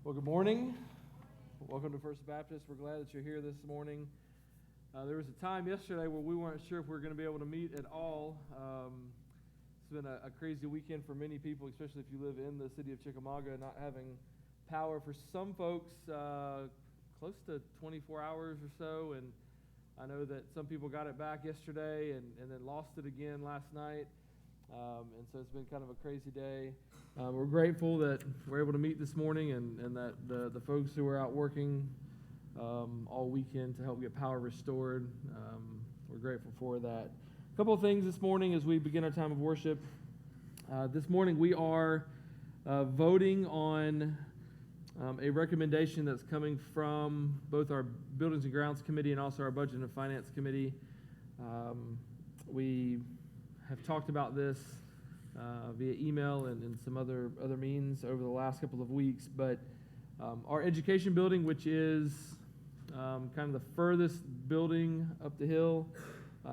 Well, good morning. Welcome to First Baptist. We're glad that you're here this morning. There was a time yesterday where we weren't sure if we were going to be able to meet at all. It's been a crazy weekend for many people, especially if you live in the city of Chickamauga, not having power for some folks close to 24 hours or so. And I know that some people got it back yesterday and then lost it again last night. And so it's been kind of a crazy day. We're grateful that we're able to meet this morning and that the folks who are out working all weekend to help get power restored, we're grateful for that. A couple of things this morning as we begin our time of worship. This morning we are voting on a recommendation that's coming from both our Buildings and Grounds Committee and also our Budget and Finance Committee. We have talked about this via email and some other means over the last couple of weeks, but our education building, which is kind of the furthest building up the hill,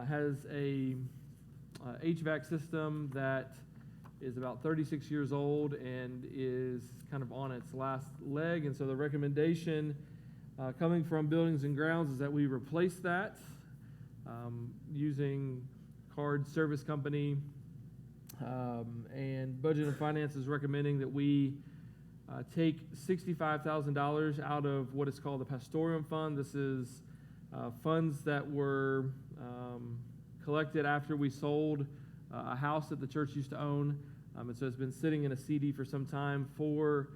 has a HVAC system that is about 36 years old and is kind of on its last leg, and so the recommendation coming from Buildings and Grounds is that we replace that using card service company, and Budget and Finance is recommending that we take $65,000 out of what is called the Pastorium Fund. This is funds that were collected after we sold a house that the church used to own, and so it's been sitting in a CD for some time for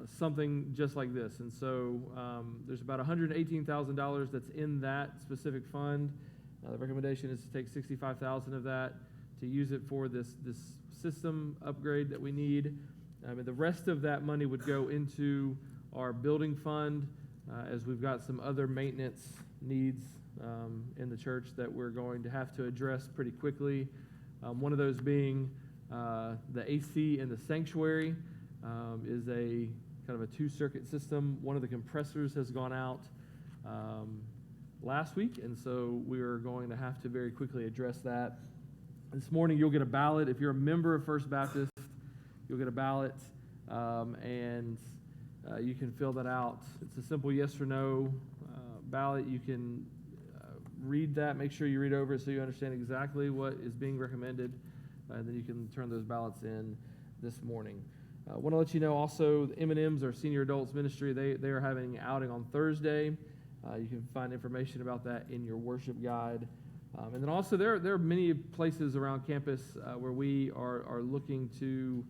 something just like this. And so there's about $118,000 that's in that specific fund. The recommendation is to take $65,000 of that to use it for this system upgrade that we need. And the rest of that money would go into our building fund as we've got some other maintenance needs in the church that we're going to have to address pretty quickly. One of those being the AC in the sanctuary is a kind of a two-circuit system. One of the compressors has gone out last week, and so we are going to have to very quickly address that. This morning you'll get a ballot. If you're a member of First Baptist, you'll get a ballot, and you can fill that out. It's a simple yes or no ballot. You can read that, make sure you read over it so you understand exactly what is being recommended, and then you can turn those ballots in this morning. I want to let you know also the M&M's, our senior adults ministry, they are having an outing on Thursday. You can find information about that in your worship guide. And then also there are many places around campus where we are looking to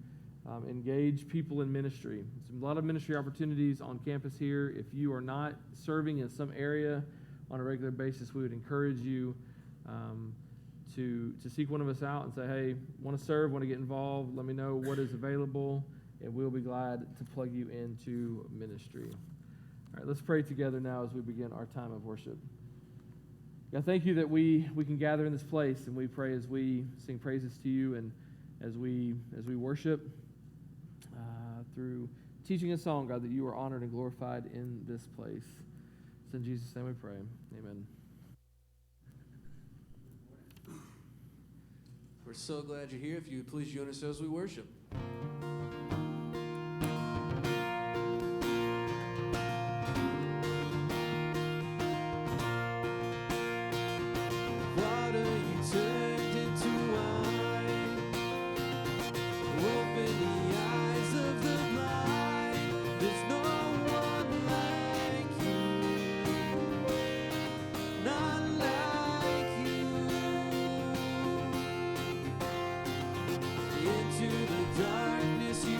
engage people in ministry. There's a lot of ministry opportunities on campus here. If you are not serving in some area on a regular basis, we would encourage you to seek one of us out and say, hey, want to serve, want to get involved, let me know what is available, and we'll be glad to plug you into ministry. All right, let's pray together now as we begin our time of worship. God, thank you that we can gather in this place, and we pray as we sing praises to you and as we worship through teaching a song, God, that you are honored and glorified in this place. It's in Jesus' name we pray. Amen. We're so glad you're here. If you would please join us as we worship. Into the darkness you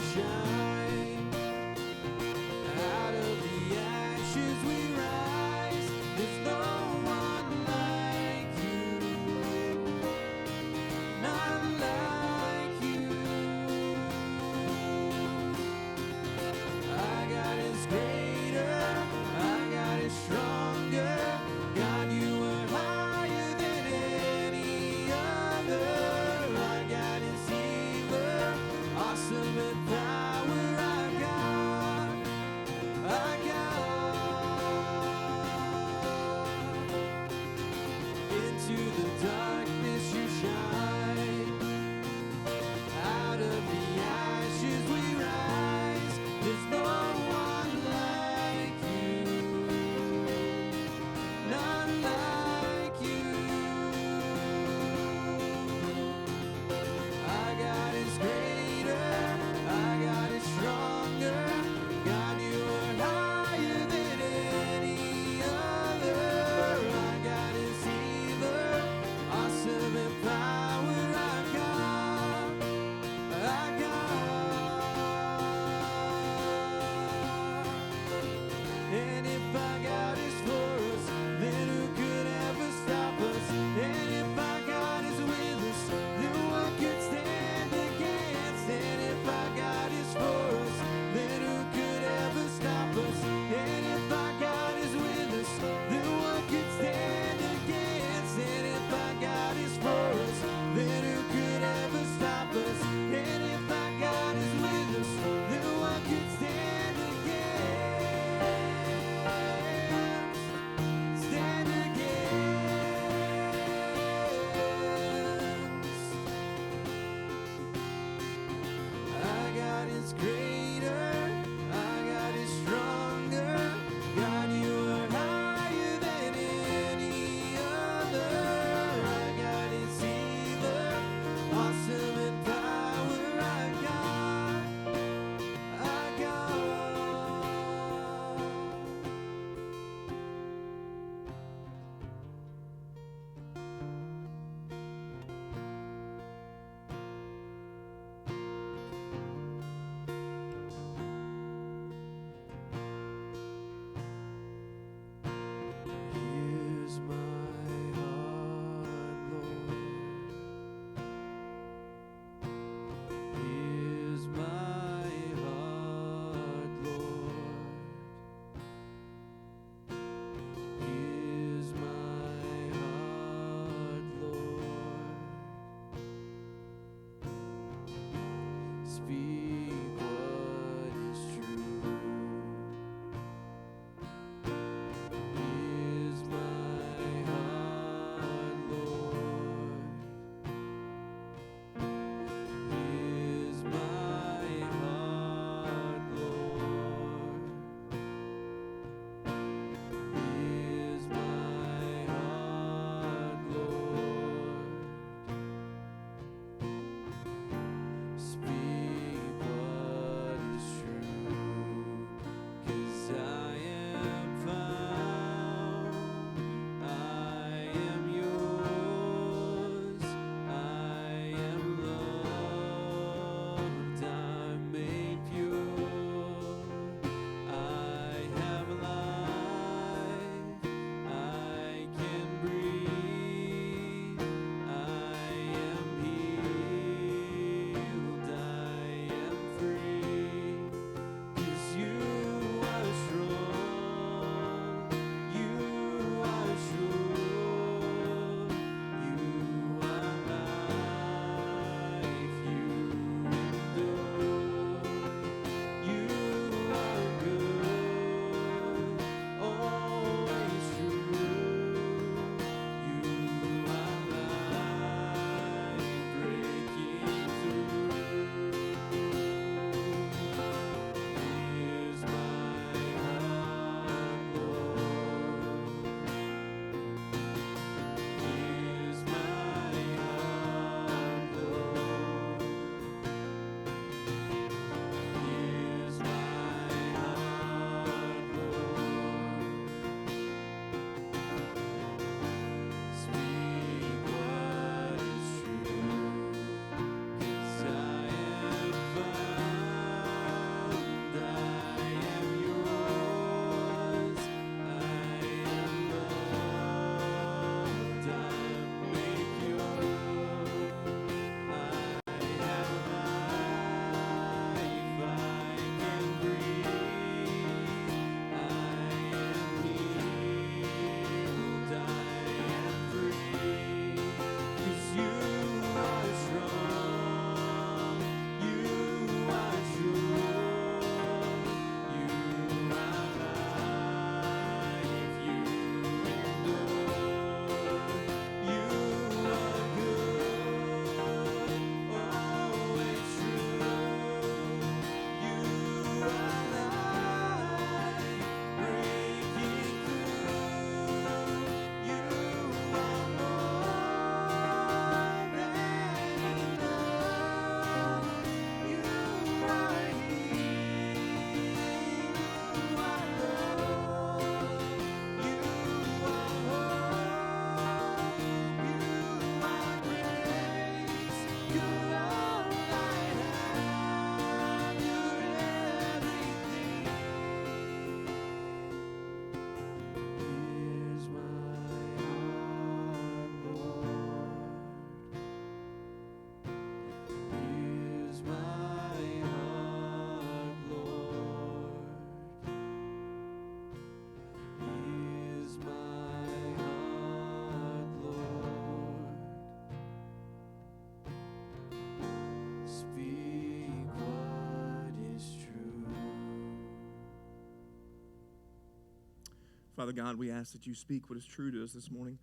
Father God, we ask that you speak what is true to us this morning,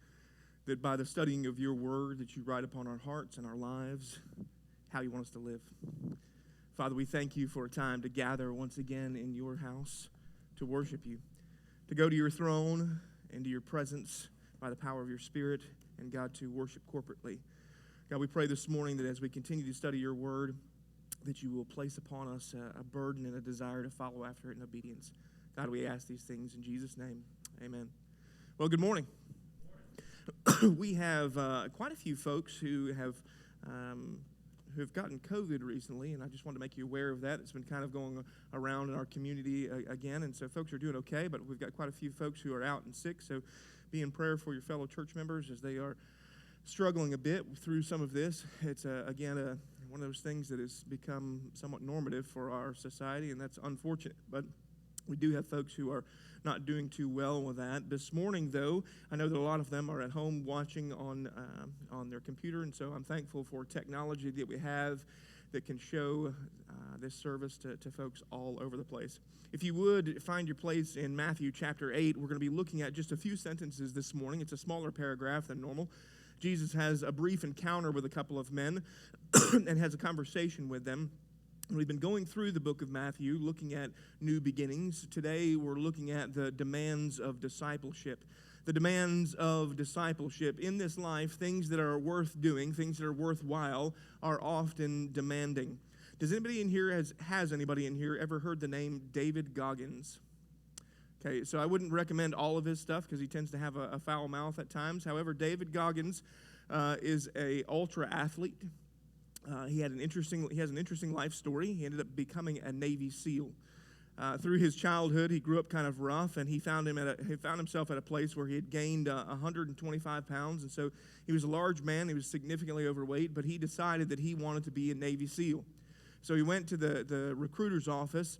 that by the studying of your word, that you write upon our hearts and our lives how you want us to live. Father, we thank you for a time to gather once again in your house to worship you, to go to your throne and to your presence by the power of your Spirit, and God, to worship corporately. God, we pray this morning that as we continue to study your word, that you will place upon us a burden and a desire to follow after it in obedience. God, we ask these things in Jesus' name. Amen. Well, good morning. We have quite a few folks who have gotten COVID recently, and I just wanted to make you aware of that. It's been kind of going around in our community again, and so folks are doing okay, but we've got quite a few folks who are out and sick, so be in prayer for your fellow church members as they are struggling a bit through some of this. It's, again, one of those things that has become somewhat normative for our society, and that's unfortunate, but we do have folks who are not doing too well with that. This morning, though, I know that a lot of them are at home watching on their computer, and so I'm thankful for technology that we have that can show this service to folks all over the place. If you would find your place in Matthew chapter 8, we're going to be looking at just a few sentences this morning. It's a smaller paragraph than normal. Jesus has a brief encounter with a couple of men and has a conversation with them. We've been going through the book of Matthew, looking at new beginnings. Today, we're looking at the demands of discipleship. The demands of discipleship. In this life, things that are worth doing, things that are worthwhile, are often demanding. Does anybody in here, has anybody in here ever heard the name David Goggins? Okay, so I wouldn't recommend all of his stuff because he tends to have a foul mouth at times. However, David Goggins is a ultra athlete. He has an interesting life story. He ended up becoming a Navy SEAL. Through his childhood, he grew up kind of rough, and he found himself at a place where he had gained 125 pounds, and so he was a large man. He was significantly overweight, but he decided that he wanted to be a Navy SEAL. So he went to the recruiter's office,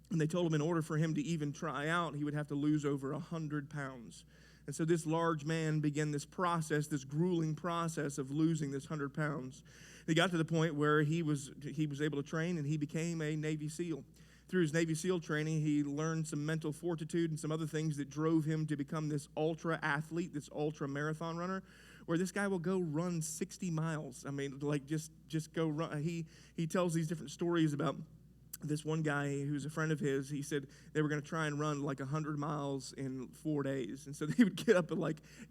and they told him in order for him to even try out, he would have to lose over 100 pounds. And so this large man began this process, this grueling process of losing this 100 pounds. He got to the point where he was able to train, and he became a Navy SEAL. Through his Navy SEAL training, he learned some mental fortitude and some other things that drove him to become this ultra athlete, this ultra marathon runner, where this guy will go run 60 miles. I mean, like just go run. He tells these different stories about this one guy who's a friend of his. He said they were going to try and run like 100 miles in 4 days. And so they would get up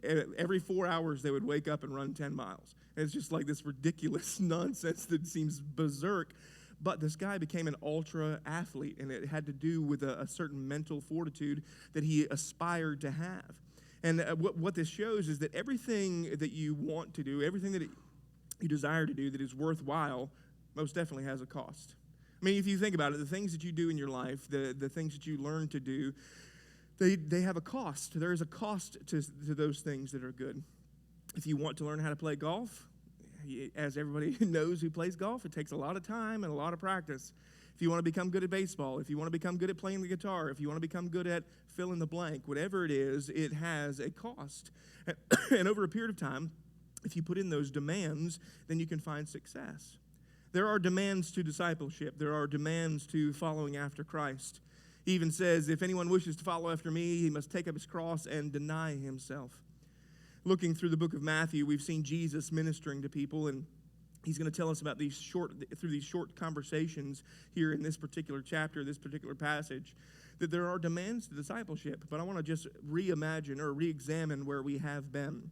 at every 4 hours they would wake up and run 10 miles. And it's just like this ridiculous nonsense that seems berserk. But this guy became an ultra athlete, and it had to do with a certain mental fortitude that he aspired to have. And what this shows is that everything that you want to do, everything that you desire to do that is worthwhile, most definitely has a cost. I mean, if you think about it, the things that you do in your life, the things that you learn to do, they have a cost. There is a cost to those things that are good. If you want to learn how to play golf, as everybody knows who plays golf, it takes a lot of time and a lot of practice. If you want to become good at baseball, if you want to become good at playing the guitar, if you want to become good at fill in the blank, whatever it is, it has a cost. And over a period of time, if you put in those demands, then you can find success. There are demands to discipleship. There are demands to following after Christ. He even says, if anyone wishes to follow after me, he must take up his cross and deny himself. Looking through the book of Matthew, we've seen Jesus ministering to people, and he's going to tell us about through these short conversations here in this particular chapter, this particular passage, that there are demands to discipleship. But I want to just reimagine or re-examine where we have been.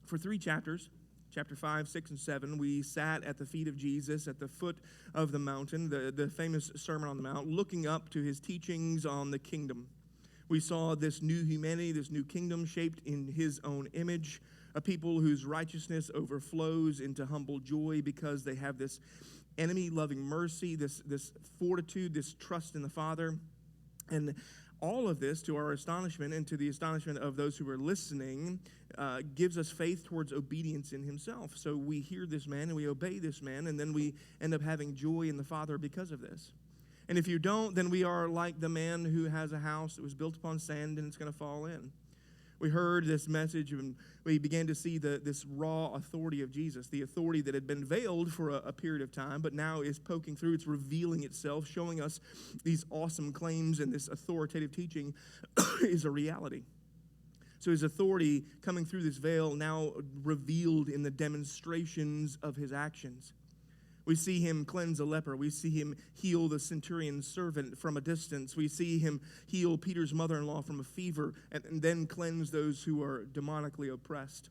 For 3 chapters, chapter 5, 6, and 7, we sat at the feet of Jesus at the foot of the mountain, the famous Sermon on the Mount, looking up to his teachings on the kingdom. We saw this new humanity, this new kingdom shaped in his own image, a people whose righteousness overflows into humble joy because they have this enemy-loving mercy, this fortitude, this trust in the Father. And all of this, to our astonishment and to the astonishment of those who are listening, gives us faith towards obedience in himself. So we hear this man and we obey this man, and then we end up having joy in the Father because of this. And if you don't, then we are like the man who has a house that was built upon sand and it's going to fall in. We heard this message and we began to see this raw authority of Jesus, the authority that had been veiled for a period of time, but now is poking through. It's revealing itself, showing us these awesome claims, and this authoritative teaching is a reality. So his authority coming through this veil now revealed in the demonstrations of his actions. We see him cleanse a leper. We see him heal the centurion's servant from a distance. We see him heal Peter's mother-in-law from a fever and then cleanse those who are demonically oppressed.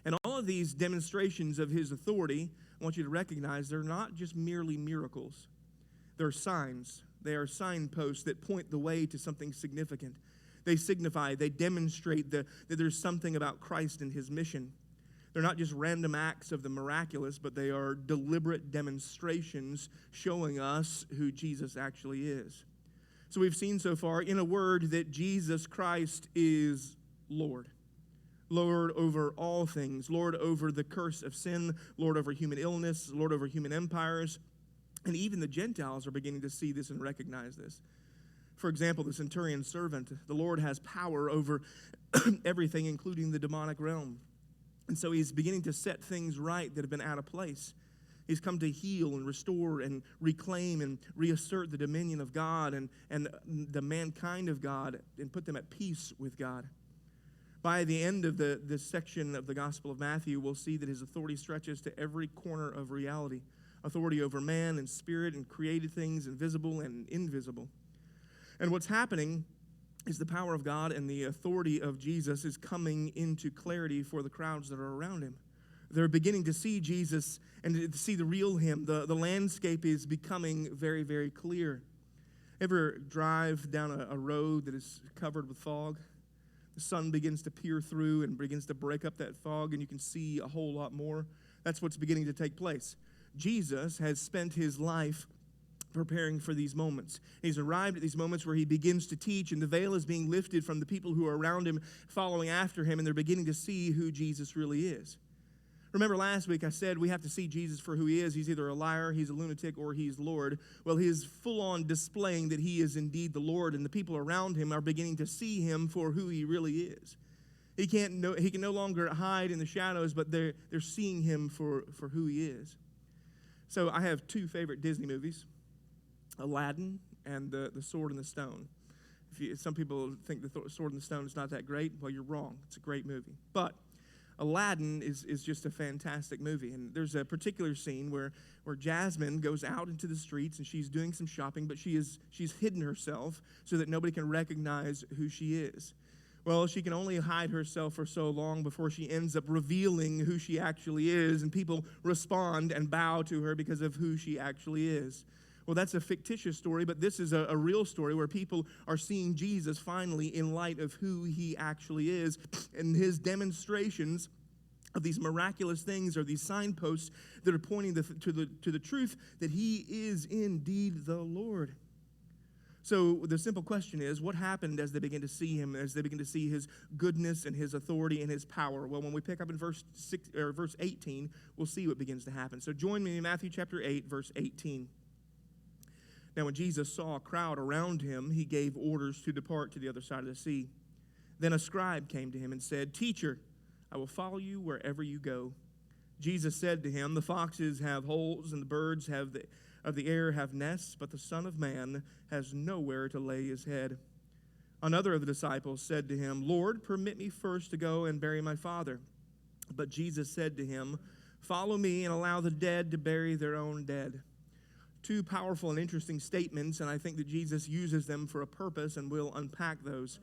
And all of these demonstrations of his authority, I want you to recognize, they're not just merely miracles. They're signs. They are signposts that point the way to something significant. They signify, they demonstrate that there's something about Christ and his mission. They're not just random acts of the miraculous, but they are deliberate demonstrations showing us who Jesus actually is. So we've seen so far, in a word, that Jesus Christ is Lord. Lord over all things. Lord over the curse of sin. Lord over human illness. Lord over human empires. And even the Gentiles are beginning to see this and recognize this. For example, the centurion's servant, the Lord has power over everything, including the demonic realm. And so he's beginning to set things right that have been out of place. He's come to heal and restore and reclaim and reassert the dominion of God and the mankind of God and put them at peace with God. By the end of this section of the Gospel of Matthew, we'll see that his authority stretches to every corner of reality. Authority over man and spirit and created things, and visible and invisible. And what's happening is the power of God and the authority of Jesus is coming into clarity for the crowds that are around him. They're beginning to see Jesus and to see the real him. The landscape is becoming very, very clear. Ever drive down a road that is covered with fog? The sun begins to peer through and begins to break up that fog, and you can see a whole lot more. That's what's beginning to take place. Jesus has spent his life preparing for these moments. He's arrived at these moments where he begins to teach, and the veil is being lifted from the people who are around him, following after him, and they're beginning to see who Jesus really is. Remember last week I said we have to see Jesus for who he is. He's either a liar, he's a lunatic, or he's Lord. Well, he is full-on displaying that he is indeed the Lord, and the people around him are beginning to see him for who he really is. He can no longer hide in the shadows, but they're seeing him for who he is. So I have two favorite Disney movies. Aladdin and the Sword and the Stone. Some people think the Sword and the Stone is not that great. Well, you're wrong. It's a great movie. But Aladdin is just a fantastic movie. And there's a particular scene where Jasmine goes out into the streets and she's doing some shopping, but she's hidden herself so that nobody can recognize who she is. Well, she can only hide herself for so long before she ends up revealing who she actually is, and people respond and bow to her because of who she actually is. Well, that's a fictitious story, but this is a real story where people are seeing Jesus finally in light of who he actually is. And his demonstrations of these miraculous things are these signposts that are pointing to the truth that he is indeed the Lord. So the simple question is, what happened as they begin to see him, as they begin to see his goodness and his authority and his power? Well, when we pick up in verse 18, we'll see what begins to happen. So join me in Matthew chapter 8, verse 18. Now, when Jesus saw a crowd around him, he gave orders to depart to the other side of the sea. Then a scribe came to him and said, "Teacher, I will follow you wherever you go." Jesus said to him, "The foxes have holes and the birds of the air have nests, but the Son of Man has nowhere to lay his head." Another of the disciples said to him, "Lord, permit me first to go and bury my father." But Jesus said to him, "Follow me and allow the dead to bury their own dead." Two powerful and interesting statements, and I think that Jesus uses them for a purpose, and we'll unpack those.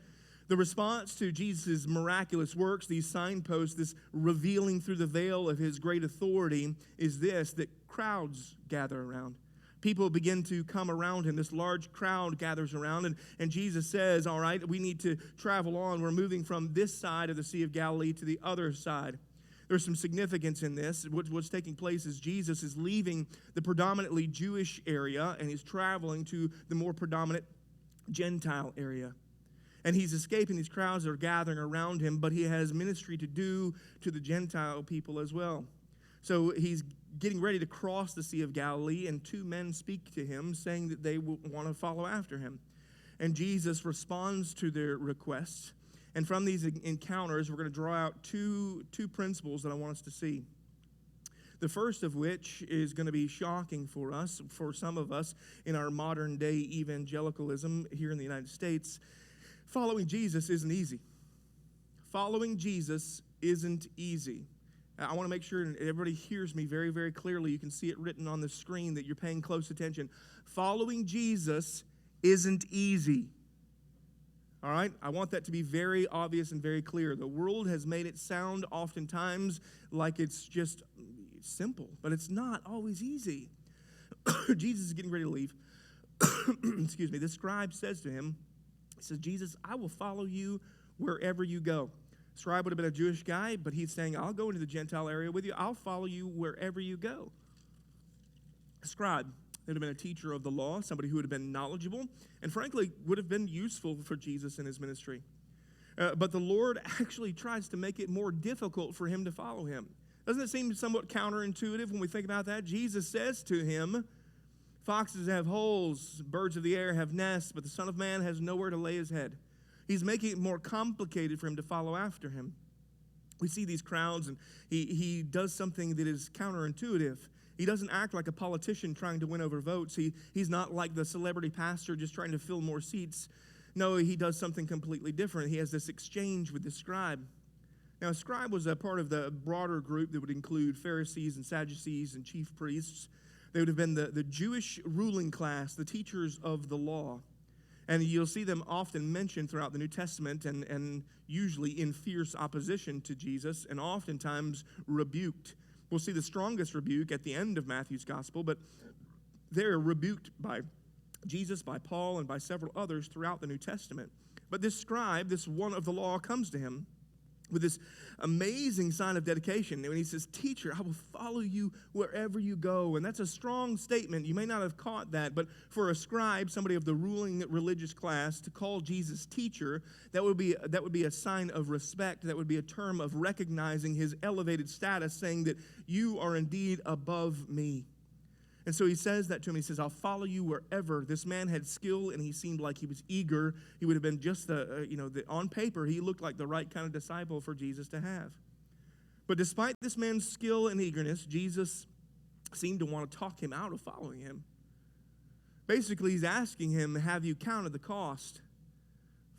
The response to Jesus' miraculous works, these signposts, this revealing through the veil of his great authority, is this, that crowds gather around. People begin to come around him. This large crowd gathers around, and Jesus says, all right, we need to travel on. We're moving from this side of the Sea of Galilee to the other side. There's some significance in this. What's taking place is Jesus is leaving the predominantly Jewish area, and he's traveling to the more predominant Gentile area. And he's escaping these crowds that are gathering around him, but he has ministry to do to the Gentile people as well. So he's getting ready to cross the Sea of Galilee, and two men speak to him, saying that they want to follow after him. And Jesus responds to their requests, And from these encounters, we're going to draw out two principles that I want us to see. The first of which is going to be shocking for us, for some of us in our modern day evangelicalism here in the United States. Following Jesus isn't easy. Following Jesus isn't easy. I want to make sure everybody hears me very, very clearly. You can see it written on the screen that you're paying close attention. Following Jesus isn't easy. All right? I want that to be very obvious and very clear. The world has made it sound oftentimes like it's just simple, but it's not always easy. Jesus is getting ready to leave. Excuse me. The scribe says to him, he says, Jesus, I will follow you wherever you go. Scribe would have been a Jewish guy, but he's saying, I'll go into the Gentile area with you. I'll follow you wherever you go. A scribe would have been a teacher of the law, somebody who would have been knowledgeable, and frankly, would have been useful for Jesus in his ministry. But the Lord actually tries to make it more difficult for him to follow him. Doesn't it seem somewhat counterintuitive when we think about that? Jesus says to him, foxes have holes, birds of the air have nests, but the Son of Man has nowhere to lay his head. He's making it more complicated for him to follow after him. We see these crowds, and he does something that is counterintuitive. He doesn't act like a politician trying to win over votes. He's not like the celebrity pastor just trying to fill more seats. No, he does something completely different. He has this exchange with the scribe. Now, a scribe was a part of the broader group that would include Pharisees and Sadducees and chief priests. They would have been the Jewish ruling class, the teachers of the law. And you'll see them often mentioned throughout the New Testament and usually in fierce opposition to Jesus and oftentimes rebuked. We'll see the strongest rebuke at the end of Matthew's gospel, but they're rebuked by Jesus, by Paul, and by several others throughout the New Testament. But this scribe, this one of the law, comes to him with this amazing sign of dedication. And he says, Teacher, I will follow you wherever you go. And that's a strong statement. You may not have caught that, but for a scribe, somebody of the ruling religious class, to call Jesus teacher, that would be a sign of respect. That would be a term of recognizing his elevated status, saying that you are indeed above me. And so he says that to him. He says, I'll follow you wherever. This man had skill, and he seemed like he was eager. He would have been just on paper, he looked like the right kind of disciple for Jesus to have. But despite this man's skill and eagerness, Jesus seemed to want to talk him out of following him. Basically, he's asking him, have you counted the cost?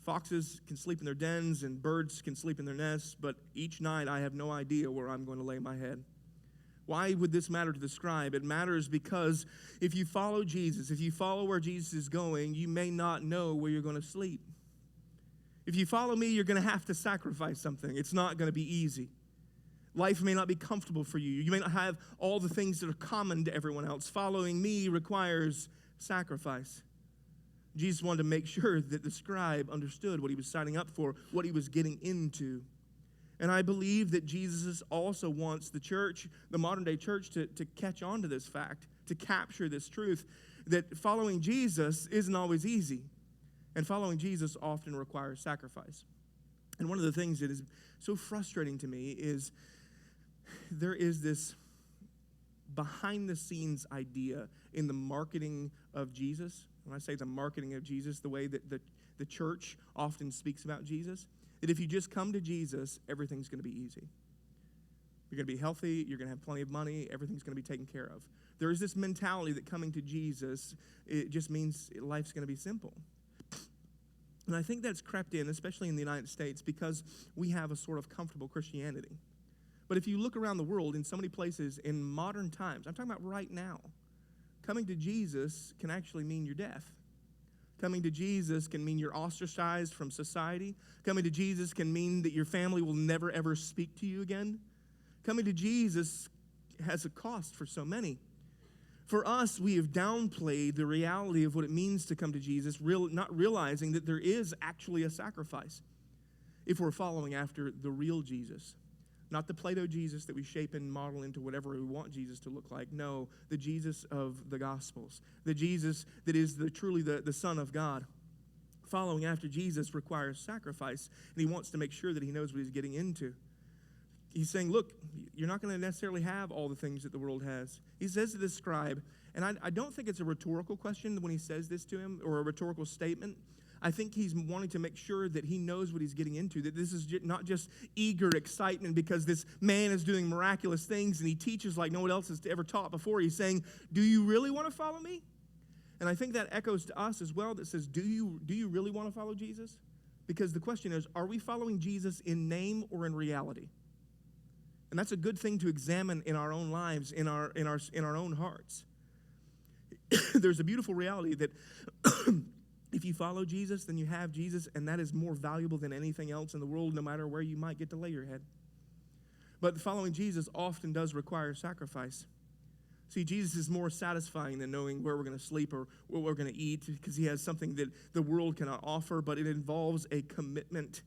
Foxes can sleep in their dens, and birds can sleep in their nests, but each night I have no idea where I'm going to lay my head. Why would this matter to the scribe? It matters because if you follow Jesus, if you follow where Jesus is going, you may not know where you're going to sleep. If you follow me, you're going to have to sacrifice something. It's not going to be easy. Life may not be comfortable for you. You may not have all the things that are common to everyone else. Following me requires sacrifice. Jesus wanted to make sure that the scribe understood what he was signing up for, what he was getting into. And I believe that Jesus also wants the church, the modern day church, to catch on to this fact, to capture this truth, that following Jesus isn't always easy. And following Jesus often requires sacrifice. And one of the things that is so frustrating to me is there is this behind-the-scenes idea in the marketing of Jesus. When I say the marketing of Jesus, the way that the church often speaks about Jesus, that if you just come to Jesus, everything's going to be easy. You're going to be healthy. You're going to have plenty of money. Everything's going to be taken care of. There is this mentality that coming to Jesus, it just means life's going to be simple. And I think that's crept in, especially in the United States, because we have a sort of comfortable Christianity. But if you look around the world, in so many places in modern times, I'm talking about right now, coming to Jesus can actually mean your death. Coming to Jesus can mean you're ostracized from society. Coming to Jesus can mean that your family will never, ever speak to you again. Coming to Jesus has a cost for so many. For us, we have downplayed the reality of what it means to come to Jesus, not realizing that there is actually a sacrifice if we're following after the real Jesus. Not the Plato Jesus that we shape and model into whatever we want Jesus to look like. No, the Jesus of the Gospels. The Jesus that is truly the Son of God. Following after Jesus requires sacrifice, and he wants to make sure that he knows what he's getting into. He's saying, look, you're not going to necessarily have all the things that the world has. He says to the scribe, and I don't think it's a rhetorical question when he says this to him, or a rhetorical statement, I think he's wanting to make sure that he knows what he's getting into, that this is not just eager excitement because this man is doing miraculous things and he teaches like no one else has ever taught before. He's saying, do you really want to follow me? And I think that echoes to us as well, that says, do you really want to follow Jesus? Because the question is, are we following Jesus in name or in reality? And that's a good thing to examine in our own lives, in our own hearts. There's a beautiful reality that if you follow Jesus, then you have Jesus, and that is more valuable than anything else in the world, no matter where you might get to lay your head. But following Jesus often does require sacrifice. See, Jesus is more satisfying than knowing where we're going to sleep or what we're going to eat, because he has something that the world cannot offer, but it involves a commitment.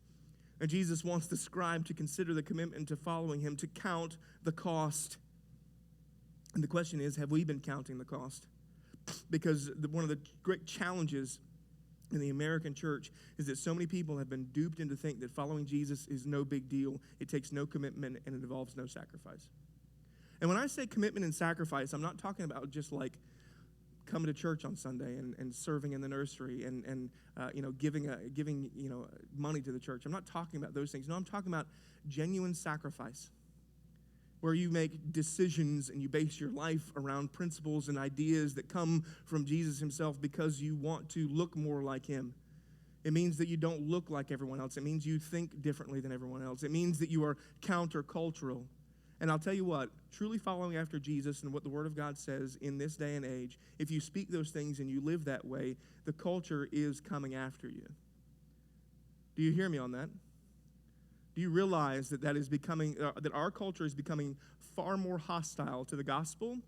And Jesus wants the scribe to consider the commitment to following him, to count the cost. And the question is, have we been counting the cost? Because one of the great challenges in the American church is that so many people have been duped into think that following Jesus is no big deal. It takes no commitment and it involves no sacrifice. And when I say commitment and sacrifice, I'm not talking about just like coming to church on Sunday and serving in the nursery and giving money to the church. I'm not talking about those things. No, I'm talking about genuine sacrifice, where you make decisions and you base your life around principles and ideas that come from Jesus himself because you want to look more like him. It means that you don't look like everyone else. It means you think differently than everyone else. It means that you are countercultural. And I'll tell you what, truly following after Jesus and what the Word of God says in this day and age, if you speak those things and you live that way, the culture is coming after you. Do you hear me on that? Do you realize that that our culture is becoming far more hostile to the gospel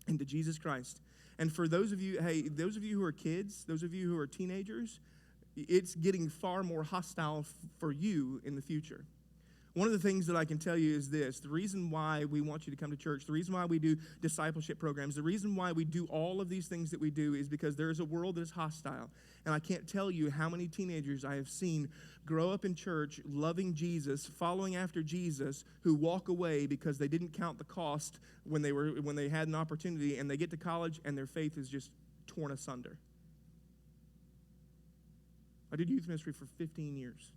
and to Jesus Christ? And for those of you who are kids, those of you who are teenagers, it's getting far more hostile for you in the future. One of the things that I can tell you is this: the reason why we want you to come to church, the reason why we do discipleship programs, the reason why we do all of these things that we do is because there is a world that is hostile. And I can't tell you how many teenagers I have seen grow up in church, loving Jesus, following after Jesus, who walk away because they didn't count the cost when they had an opportunity, and they get to college and their faith is just torn asunder. I did youth ministry for 15 years.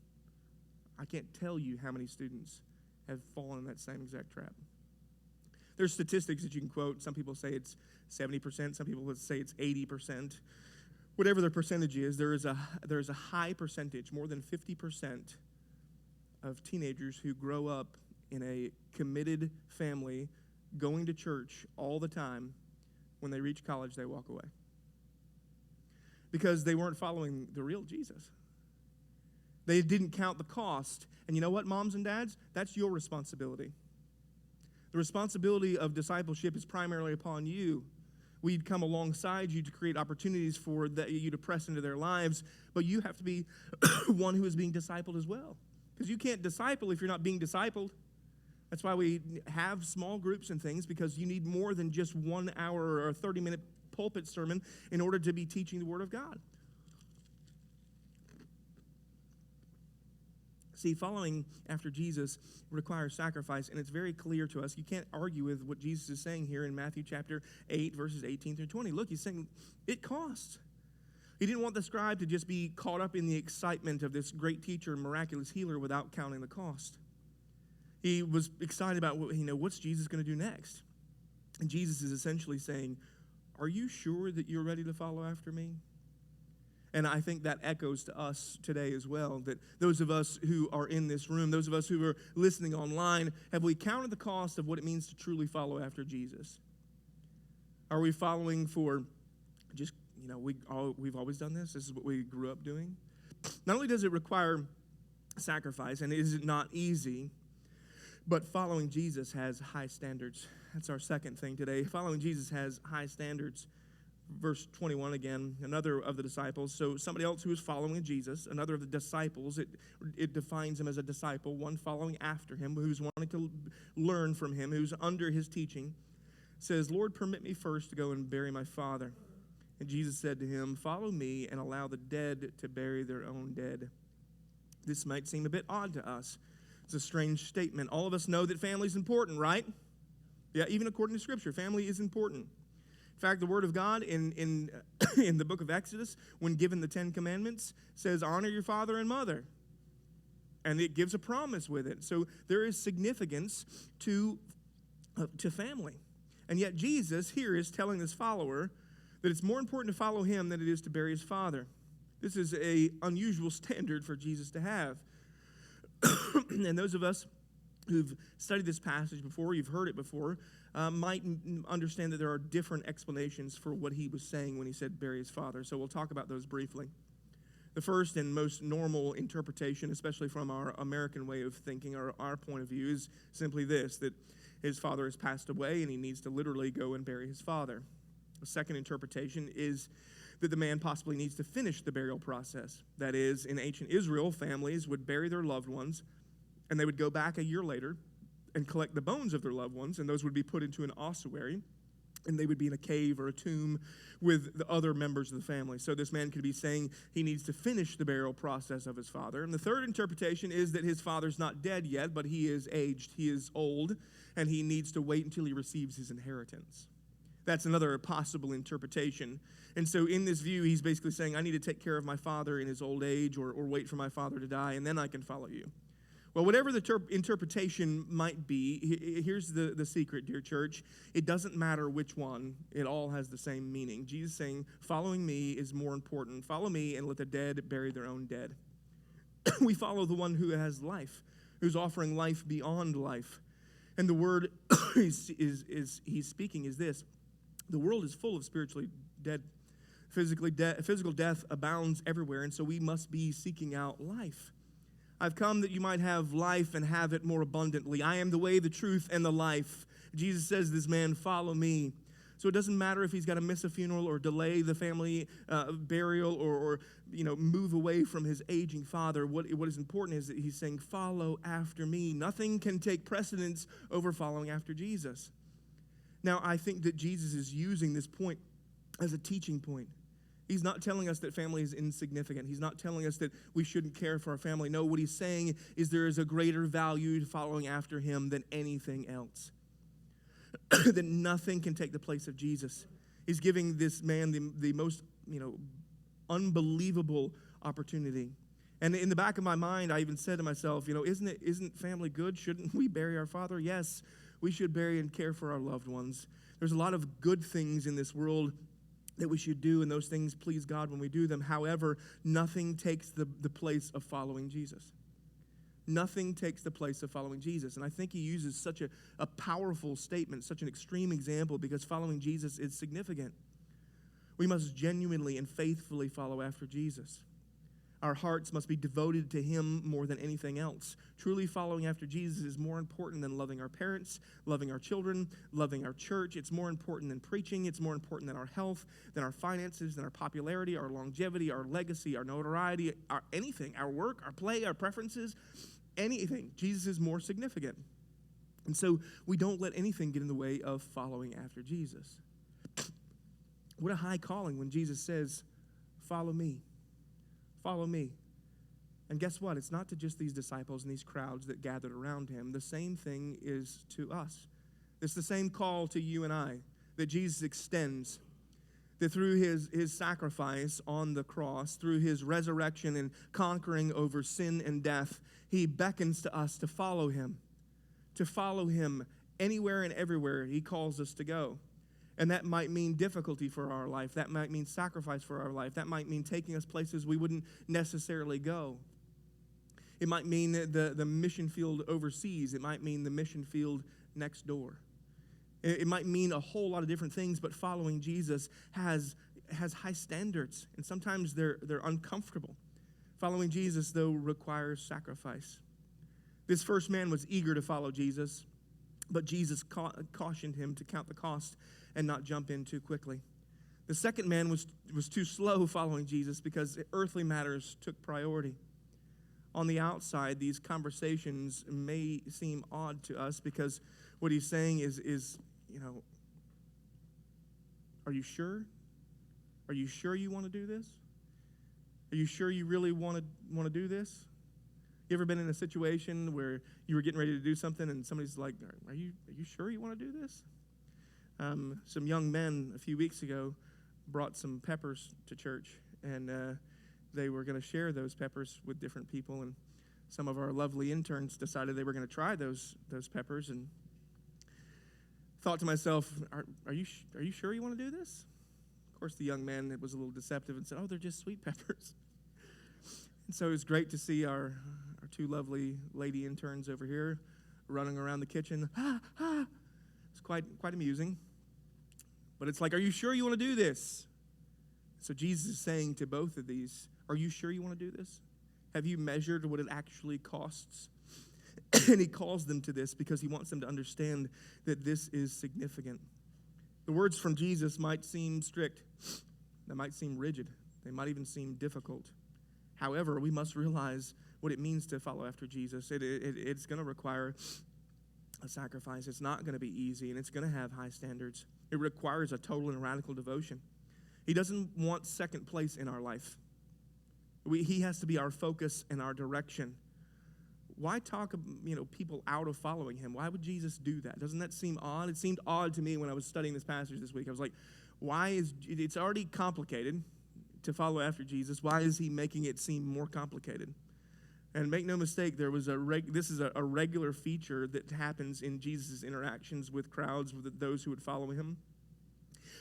I can't tell you how many students have fallen in that same exact trap. There's statistics that you can quote. Some people say it's 70%. Some people say it's 80%. Whatever the percentage is, there is a high percentage, more than 50% of teenagers who grow up in a committed family, going to church all the time. When they reach college, they walk away. Because they weren't following the real Jesus. They didn't count the cost. And you know what, moms and dads? That's your responsibility. The responsibility of discipleship is primarily upon you. We'd come alongside you to create opportunities for you to press into their lives, but you have to be one who is being discipled as well. Because you can't disciple if you're not being discipled. That's why we have small groups and things, because you need more than just 1 hour or a 30-minute pulpit sermon in order to be teaching the Word of God. See, following after Jesus requires sacrifice, and it's very clear to us. You can't argue with what Jesus is saying here in Matthew chapter 8, verses 18 through 20. Look, he's saying it costs. He didn't want the scribe to just be caught up in the excitement of this great teacher and miraculous healer without counting the cost. He was excited about what's Jesus going to do next. And Jesus is essentially saying, are you sure that you're ready to follow after me? And I think that echoes to us today as well, that those of us who are in this room, those of us who are listening online, have we counted the cost of what it means to truly follow after Jesus? Are we following for just, we've always done this is what we grew up doing? Not only does it require sacrifice, and is it not easy, but following Jesus has high standards. That's our second thing today. Following Jesus has high standards. Verse 21 again, another of the disciples, so somebody else who is following Jesus, another of the disciples, it defines him as a disciple, one following after him, who's wanting to learn from him, who's under his teaching, says, Lord, permit me first to go and bury my father. And Jesus said to him, follow me and allow the dead to bury their own dead. This might seem a bit odd to us. It's a strange statement. All of us know that family is important, right? Yeah, even according to Scripture, family is important. In fact, the Word of God in in the book of Exodus, when given the Ten Commandments, says, honor your father and mother. And it gives a promise with it. So there is significance to family. And yet Jesus here is telling this follower that it's more important to follow him than it is to bury his father. This is an unusual standard for Jesus to have. And those of us who've studied this passage before, you've heard it before, might understand that there are different explanations for what he was saying when he said bury his father. So we'll talk about those briefly. The first and most normal interpretation, especially from our American way of thinking, or our point of view, is simply this, that his father has passed away and he needs to literally go and bury his father. The second interpretation is that the man possibly needs to finish the burial process. That is, in ancient Israel, families would bury their loved ones, and they would go back a year later and collect the bones of their loved ones, and those would be put into an ossuary, and they would be in a cave or a tomb with the other members of the family. So this man could be saying he needs to finish the burial process of his father. And the third interpretation is that his father's not dead yet, but he is aged, he is old, and he needs to wait until he receives his inheritance. That's another possible interpretation. And so in this view, he's basically saying, I need to take care of my father in his old age, or wait for my father to die, and then I can follow you. Well, whatever the interpretation might be, here's the secret, dear church. It doesn't matter which one. It all has the same meaning. Jesus saying, following me is more important. Follow me and let the dead bury their own dead. We follow the one who has life, who's offering life beyond life. And the word he's speaking is this. The world is full of spiritually dead. Physical death abounds everywhere, and so we must be seeking out life. I've come that you might have life and have it more abundantly. I am the way, the truth, and the life. Jesus says, this man, follow me. So it doesn't matter if he's got to miss a funeral or delay the family burial or move away from his aging father. What is important is that he's saying, follow after me. Nothing can take precedence over following after Jesus. Now, I think that Jesus is using this point as a teaching point. He's not telling us that family is insignificant. He's not telling us that we shouldn't care for our family. No, what he's saying is there is a greater value to following after him than anything else. That nothing can take the place of Jesus. He's giving this man the most, unbelievable opportunity. And in the back of my mind, I even said to myself, isn't family good? Shouldn't we bury our father? Yes, we should bury and care for our loved ones. There's a lot of good things in this world that we should do, and those things please God when we do them. However, nothing takes the place of following Jesus. Nothing takes the place of following Jesus. And I think he uses such a powerful statement, such an extreme example, because following Jesus is significant. We must genuinely and faithfully follow after Jesus. Our hearts must be devoted to him more than anything else. Truly following after Jesus is more important than loving our parents, loving our children, loving our church. It's more important than preaching. It's more important than our health, than our finances, than our popularity, our longevity, our legacy, our notoriety, our anything, our work, our play, our preferences, anything. Jesus is more significant. And so we don't let anything get in the way of following after Jesus. What a high calling when Jesus says, follow me. Follow me. And guess what? It's not to just these disciples and these crowds that gathered around him. The same thing is to us. It's the same call to you and I that Jesus extends. That through his sacrifice on the cross, through his resurrection and conquering over sin and death, he beckons to us to follow him. To follow him anywhere and everywhere he calls us to go. And that might mean difficulty for our life. That might mean sacrifice for our life. That might mean taking us places we wouldn't necessarily go. It might mean the mission field overseas. It might mean the mission field next door. It might mean a whole lot of different things, but following Jesus has high standards, and sometimes they're uncomfortable. Following Jesus, though, requires sacrifice. This first man was eager to follow Jesus, but Jesus cautioned him to count the cost and not jump in too quickly. The second man was too slow following Jesus because earthly matters took priority. On the outside, these conversations may seem odd to us because what he's saying is are you sure? Are you sure you want to do this? Are you sure you really want to do this? You ever been in a situation where you were getting ready to do something and somebody's like, are you sure you want to do this? Some young men a few weeks ago brought some peppers to church, and they were going to share those peppers with different people, and some of our lovely interns decided they were going to try those peppers, and thought to myself, are you sure you want to do this? Of course, the young man was a little deceptive and said, oh, they're just sweet peppers. And so it was great to see our two lovely lady interns over here running around the kitchen. It's quite amusing. But it's like, are you sure you want to do this? So Jesus is saying to both of these, are you sure you want to do this? Have you measured what it actually costs? And he calls them to this because he wants them to understand that this is significant. The words from Jesus might seem strict. They might seem rigid. They might even seem difficult. However, we must realize what it means to follow after Jesus. It's going to require a sacrifice. It's not going to be easy, and it's going to have high standards. It requires a total and radical devotion. He doesn't want second place in our life. He has to be our focus and our direction. Why talk, people out of following him? Why would Jesus do that? Doesn't that seem odd? It seemed odd to me when I was studying this passage this week. I was like, it's already complicated to follow after Jesus. Why is he making it seem more complicated? And make no mistake, this is a regular feature that happens in Jesus' interactions with crowds, with those who would follow him.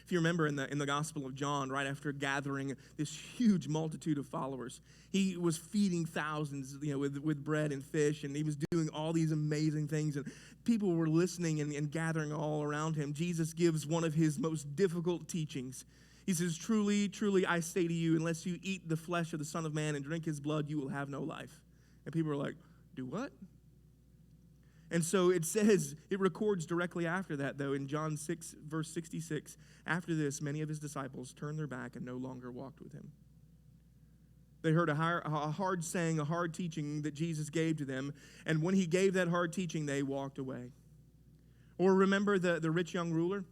If you remember in the Gospel of John, right after gathering this huge multitude of followers, he was feeding thousands, with bread and fish, and he was doing all these amazing things, and people were listening and gathering all around him. Jesus gives one of his most difficult teachings. He says, truly, truly, I say to you, unless you eat the flesh of the Son of Man and drink his blood, you will have no life. And people were like, do what? And so it records directly after that, though, in John 6, verse 66, after this, many of his disciples turned their back and no longer walked with him. They heard a hard saying, a hard teaching that Jesus gave to them, and when he gave that hard teaching, they walked away. Or remember the rich young ruler?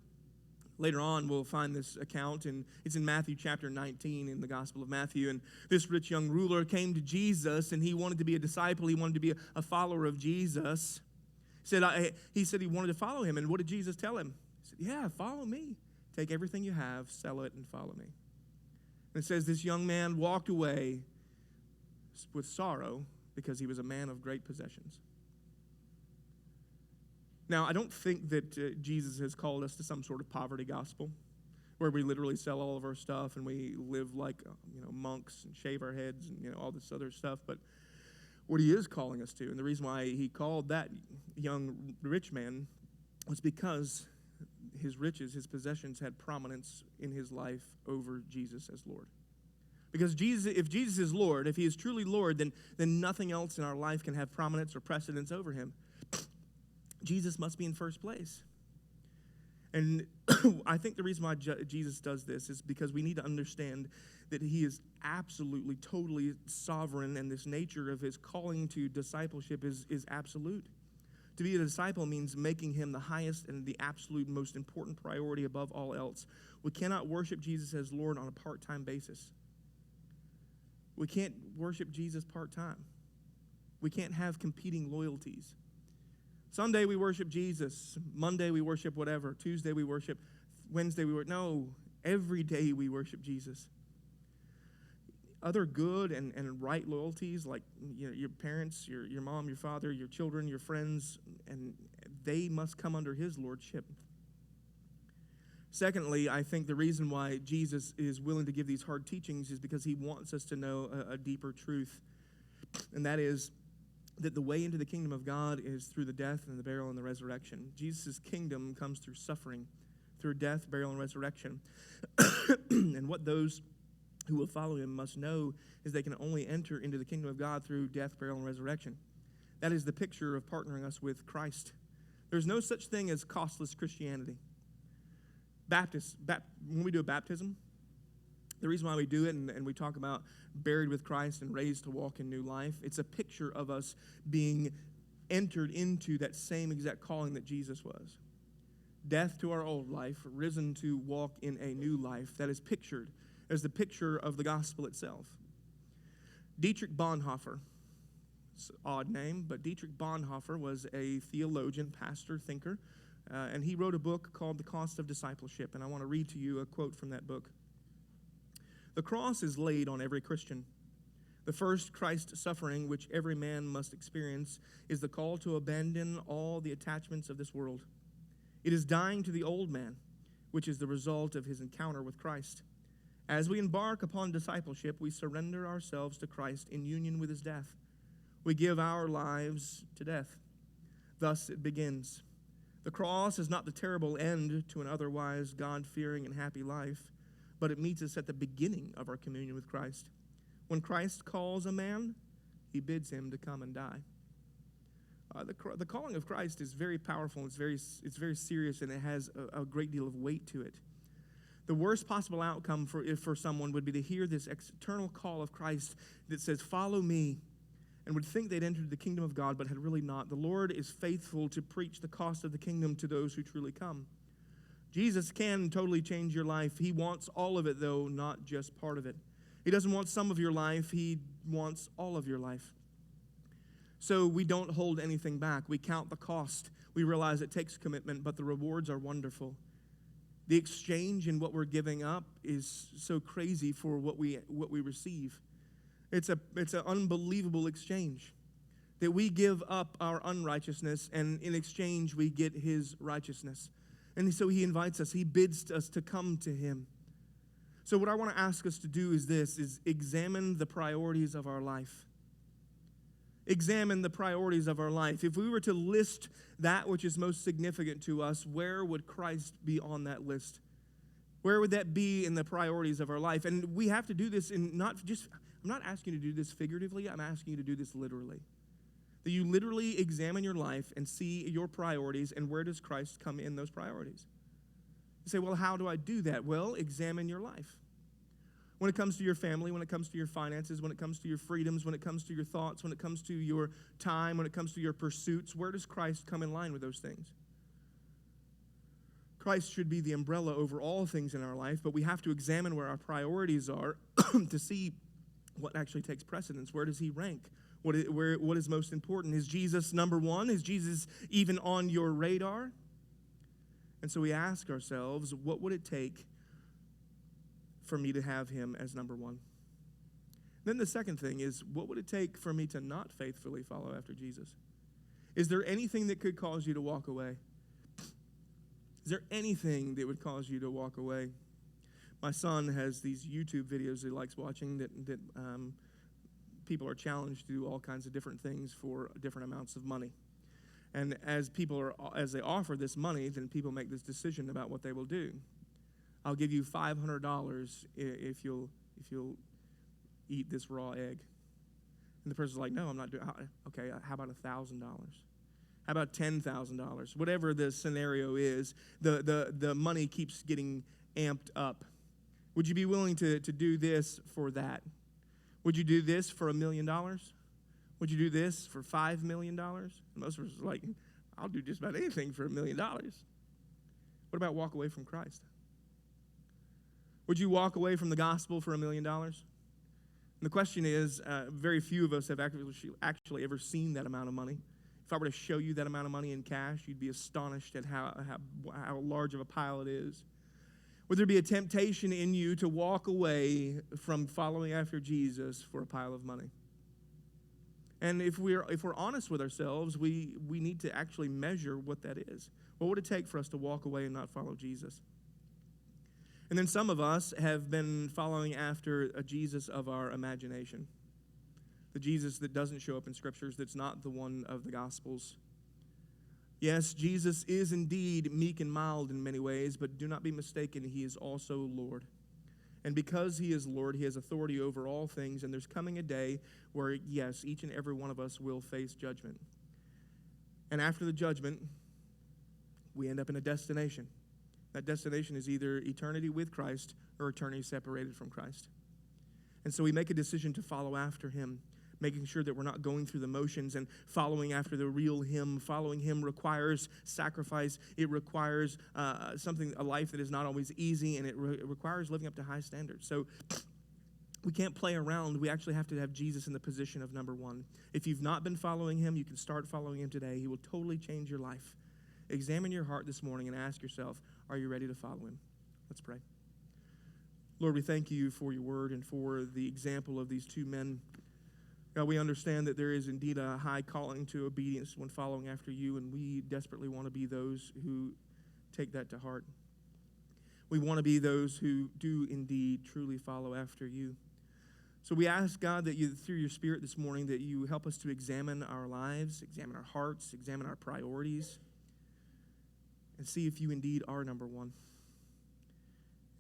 Later on, we'll find this account, and it's in Matthew chapter 19 in the Gospel of Matthew. And this rich young ruler came to Jesus, and he wanted to be a disciple. He wanted to be a follower of Jesus. He said he wanted to follow him. And what did Jesus tell him? He said, yeah, follow me. Take everything you have, sell it, and follow me. And it says this young man walked away with sorrow because he was a man of great possessions. Now, I don't think that Jesus has called us to some sort of poverty gospel where we literally sell all of our stuff and we live like monks and shave our heads and all this other stuff. But what he is calling us to, and the reason why he called that young rich man was because his riches, his possessions had prominence in his life over Jesus as Lord. Because if Jesus is Lord, if he is truly Lord, then nothing else in our life can have prominence or precedence over him. Jesus must be in first place. And I think the reason why Jesus does this is because we need to understand that he is absolutely, totally sovereign, and this nature of his calling to discipleship is absolute. To be a disciple means making him the highest and the absolute most important priority above all else. We cannot worship Jesus as Lord on a part-time basis. We can't worship Jesus part-time. We can't have competing loyalties. Sunday we worship Jesus. Monday we worship whatever. Tuesday we worship. Wednesday we worship. No, every day we worship Jesus. Other good and right loyalties like your parents, your mom, your father, your children, your friends, and they must come under his lordship. Secondly, I think the reason why Jesus is willing to give these hard teachings is because he wants us to know a deeper truth, and that is that the way into the kingdom of God is through the death and the burial and the resurrection. Jesus' kingdom comes through suffering, through death, burial, and resurrection. And what those who will follow him must know is they can only enter into the kingdom of God through death, burial, and resurrection. That is the picture of partnering us with Christ. There's no such thing as costless Christianity. When we do a baptism, the reason why we do it and we talk about buried with Christ and raised to walk in new life, it's a picture of us being entered into that same exact calling that Jesus was. Death to our old life, risen to walk in a new life that is pictured as the picture of the gospel itself. Dietrich Bonhoeffer, it's an odd name, but Dietrich Bonhoeffer was a theologian, pastor, thinker, and he wrote a book called The Cost of Discipleship, and I want to read to you a quote from that book. "The cross is laid on every Christian. The first Christ suffering which every man must experience is the call to abandon all the attachments of this world. It is dying to the old man, which is the result of his encounter with Christ. As we embark upon discipleship, we surrender ourselves to Christ in union with his death. We give our lives to death. Thus it begins. The cross is not the terrible end to an otherwise God-fearing and happy life, but it meets us at the beginning of our communion with Christ. When Christ calls a man, he bids him to come and die." The calling of Christ is very powerful. It's very serious, and it has a great deal of weight to it. The worst possible outcome for someone would be to hear this eternal call of Christ that says, "Follow me," and would think they'd entered the kingdom of God, but had really not. The Lord is faithful to preach the cost of the kingdom to those who truly come. Jesus can totally change your life. He wants all of it, though, not just part of it. He doesn't want some of your life. He wants all of your life. So we don't hold anything back. We count the cost. We realize it takes commitment, but the rewards are wonderful. The exchange in what we're giving up is so crazy for what we receive. It's an unbelievable exchange that we give up our unrighteousness, and in exchange we get his righteousness. And so he invites us. He bids us to come to him. So what I want to ask us to do is examine the priorities of our life. Examine the priorities of our life. If we were to list that which is most significant to us, where would Christ be on that list? Where would that be in the priorities of our life? And we have to do this I'm not asking you to do this figuratively, I'm asking you to do this literally. That you literally examine your life and see your priorities, and where does Christ come in those priorities? You say, well, how do I do that? Well, examine your life. When it comes to your family, when it comes to your finances, when it comes to your freedoms, when it comes to your thoughts, when it comes to your time, when it comes to your pursuits, where does Christ come in line with those things? Christ should be the umbrella over all things in our life, but we have to examine where our priorities are to see what actually takes precedence. Where does he rank? What is most important? Is Jesus number one? Is Jesus even on your radar? And so we ask ourselves, what would it take for me to have him as number one? Then the second thing is, what would it take for me to not faithfully follow after Jesus? Is there anything that could cause you to walk away? Is there anything that would cause you to walk away? My son has these YouTube videos he likes watching that people are challenged to do all kinds of different things for different amounts of money. And as they offer this money, then people make this decision about what they will do. I'll give you $500 if you'll eat this raw egg. And the person's like, no, I'm not doing it. Okay, how about $1,000? How about $10,000? Whatever the scenario is, the money keeps getting amped up. Would you be willing to do this for that? Would you do this for $1 million? Would you do this for $5 million? And most of us are like, I'll do just about anything for $1 million. What about walk away from Christ? Would you walk away from the gospel for $1 million? And the question is, very few of us have actually ever seen that amount of money. If I were to show you that amount of money in cash, you'd be astonished at how large of a pile it is. Would there be a temptation in you to walk away from following after Jesus for a pile of money? And if we're honest with ourselves, we need to actually measure what that is. What would it take for us to walk away and not follow Jesus? And then some of us have been following after a Jesus of our imagination. The Jesus that doesn't show up in scriptures, that's not the one of the Gospels. Yes, Jesus is indeed meek and mild in many ways, but do not be mistaken, he is also Lord. And because he is Lord, he has authority over all things, and there's coming a day where, yes, each and every one of us will face judgment. And after the judgment, we end up in a destination. That destination is either eternity with Christ or eternity separated from Christ. And so we make a decision to follow after him, making sure that we're not going through the motions and following after the real him. Following him requires sacrifice. It requires a life that is not always easy, and it requires living up to high standards. So we can't play around. We actually have to have Jesus in the position of number one. If you've not been following him, you can start following him today. He will totally change your life. examine your heart this morning and ask yourself, are you ready to follow him? Let's pray. Lord, we thank you for your word and for the example of these two men. God, we understand that there is indeed a high calling to obedience when following after you, and we desperately want to be those who take that to heart. We want to be those who do indeed truly follow after you. So we ask, God, that you, through your Spirit this morning, that you help us to examine our lives, examine our hearts, examine our priorities, and see if you indeed are number one.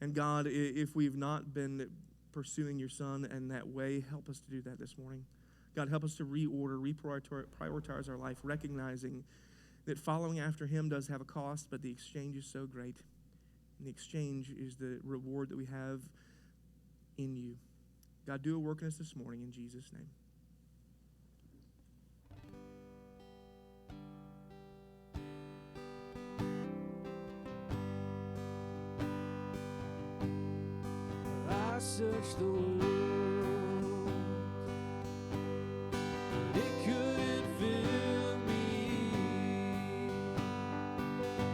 And God, if we've not been pursuing your Son in that way, help us to do that this morning. God, help us to reprioritize our life, recognizing that following after him does have a cost, but the exchange is so great. And the exchange is the reward that we have in you. God, do a work in us this morning in Jesus' name. I searched the world, but it couldn't fill me.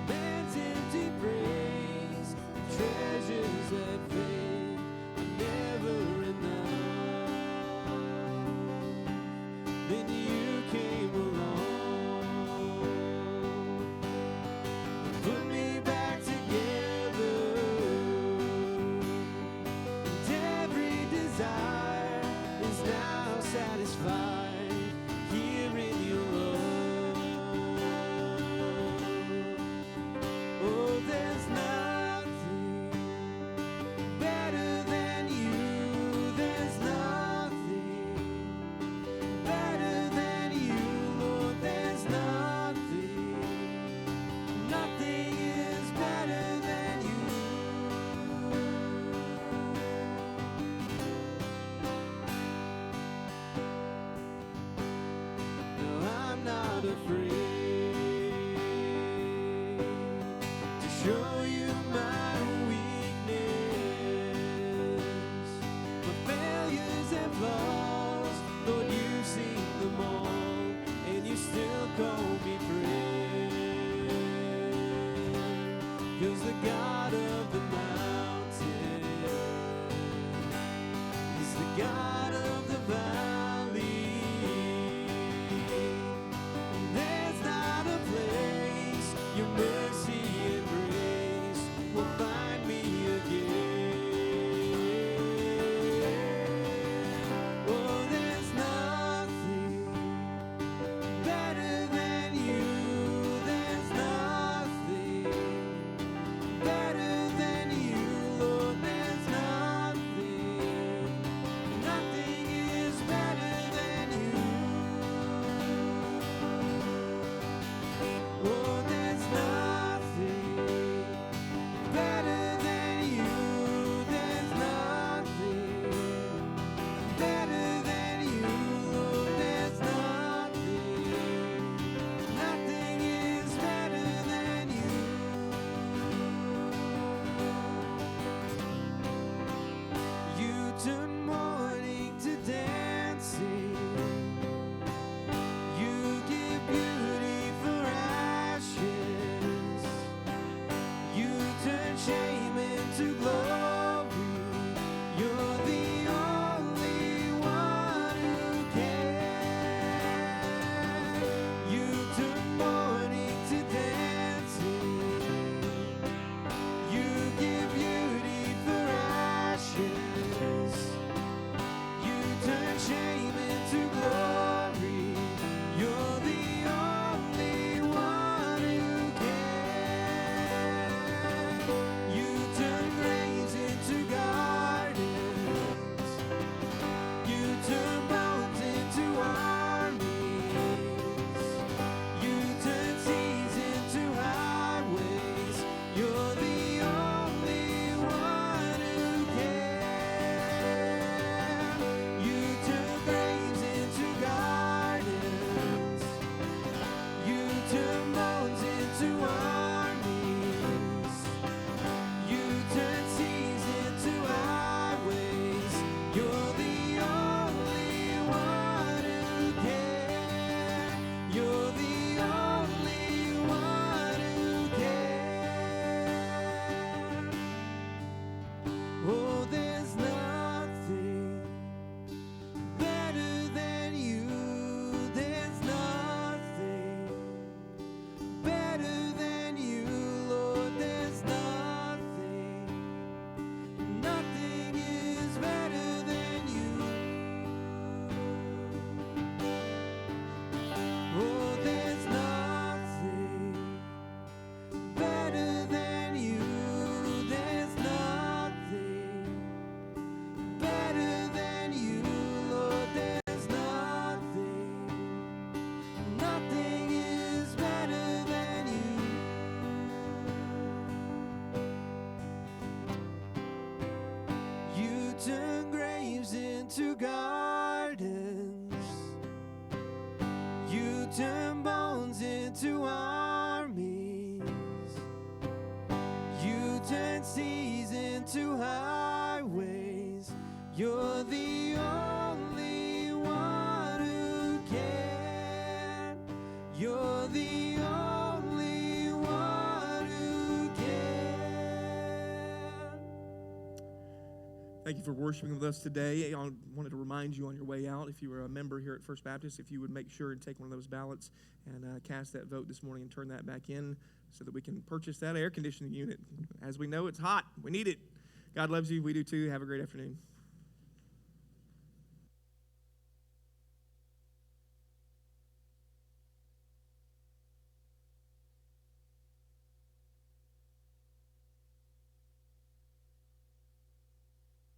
Man's empty praise, treasures that fade, are never enough. Then you came along, put me back together. Every desire is now satisfied here in your love. Oh, there's nothing better than you. There's nothing better than turn bones into armies. You turn seas into highways. You're the only one who can. You're the only one who can. Thank you for worshiping with us today. I wanted to remind you on your way out, if you were a member here at First Baptist, if you would make sure and take one of those ballots and cast that vote this morning and turn that back in so that we can purchase that air conditioning unit. As we know, it's hot. We need it. God loves you. We do too. Have a great afternoon.